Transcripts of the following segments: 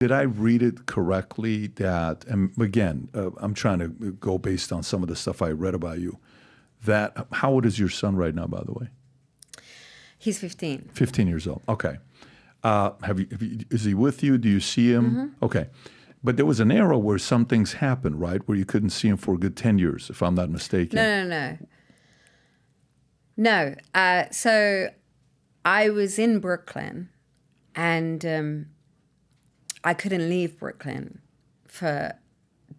Did I read it correctly that, and again, I'm trying to go based on some of the stuff I read about you, that, how old is your son right now, by the way? He's 15. 15 years old. Okay. Is he with you? Do you see him? Mm-hmm. Okay. But there was an era where some things happened, right? Where you couldn't see him for a good 10 years, if I'm not mistaken. No. So I was in Brooklyn, and I couldn't leave Brooklyn.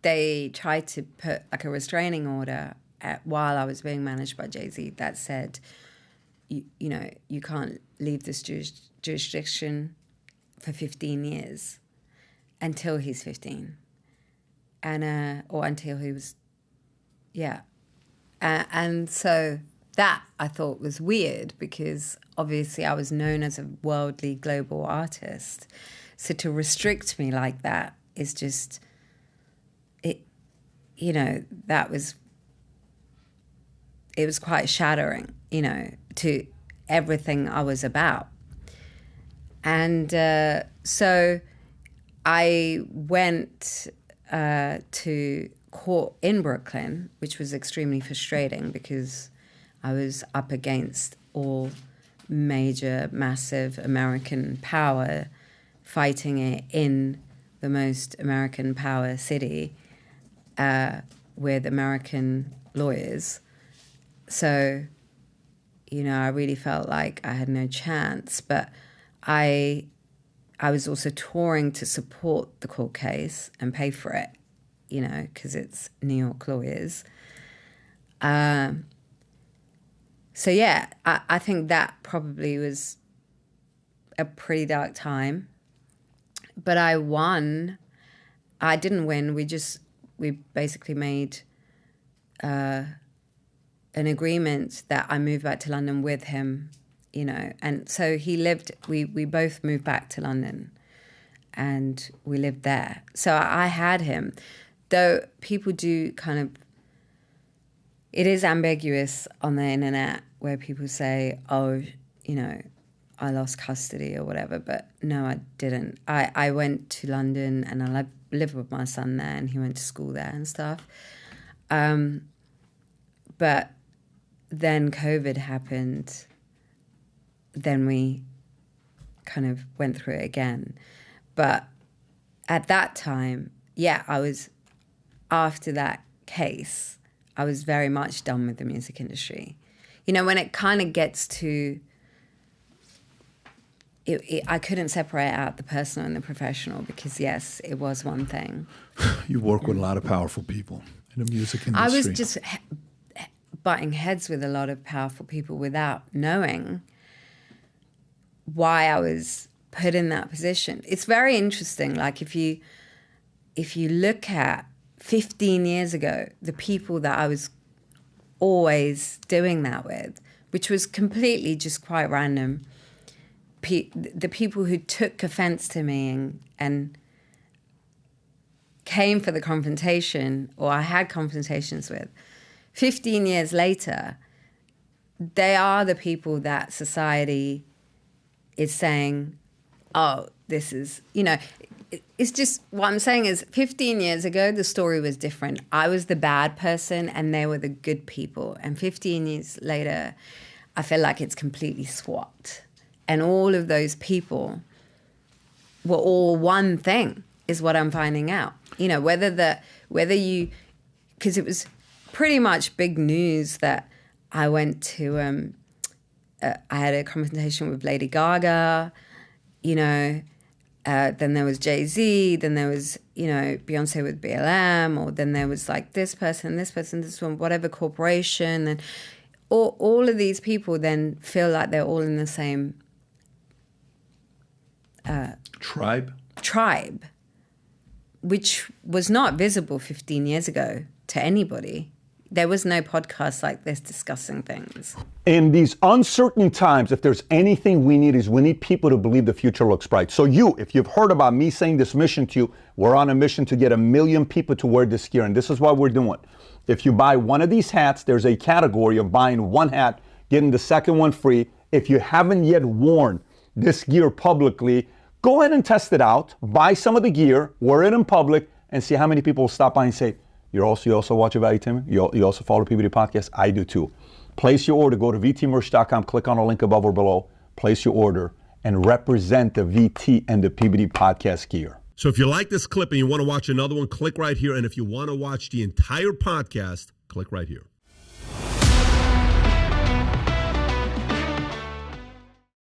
They tried to put like a restraining order while I was being managed by Jay-Z that said, you can't leave this jurisdiction for 15 years until he's 15, and or until he was, and so that I thought was weird because obviously I was known as a worldly global artist, so to restrict me like that is just it. That was. It was quite shattering, to everything I was about. And so I went to court in Brooklyn, which was extremely frustrating because I was up against all major, massive American power fighting it in the most American power city with American lawyers. So, I really felt like I had no chance, but I was also touring to support the court case and pay for it, because it's New York lawyers. So yeah, I think that probably was a pretty dark time, but I won. I didn't win. We basically made an agreement that I moved back to London with him, and so we both moved back to London and we lived there. So I had him, though people do it is ambiguous on the internet where people say, oh, I lost custody or whatever, but no, I didn't. I went to London and I lived with my son there and he went to school there and stuff. But then COVID happened, then we kind of went through it again. But at that time, after that case, I was very much done with the music industry. When it kind of gets to, I couldn't separate out the personal and the professional because, yes, it was one thing. You work with a lot of powerful people in the music industry. I was just butting heads with a lot of powerful people without knowing why I was put in that position. It's very interesting. Like if you look at 15 years ago, the people that I was always doing that with, which was completely just quite random, the people who took offense to me and came for the confrontation, or I had confrontations with, 15 years later, they are the people that society is saying, oh, this is, it's just, what I'm saying is 15 years ago, the story was different. I was the bad person and they were the good people. And 15 years later, I feel like it's completely swapped. And all of those people were all one thing, is what I'm finding out. Because it was pretty much big news that I went to, I had a confrontation with Lady Gaga, then there was Jay-Z, then there was, Beyonce with BLM, or then there was like this person, this one, whatever corporation. And all of these people then feel like they're all in the same tribe, which was not visible 15 years ago to anybody. There was no podcast like this discussing things. In these uncertain times, if there's anything we need people to believe the future looks bright. So if you've heard about me saying this mission to you, we're on a mission to get 1 million people to wear this gear. And this is what we're doing. If you buy one of these hats, there's a category of buying one hat, getting the second one free. If you haven't yet worn this gear publicly, Go ahead and test it out. Buy some of the gear, wear it in public, and see how many people will stop by and say, you also watch Valuetainment? You also follow PBD Podcast? I do too. Place your order. Go to vtmerch.com, click on the link above or below, place your order, and represent the VT and the PBD Podcast gear. So if you like this clip and you want to watch another one, click right here. And if you want to watch the entire podcast, click right here.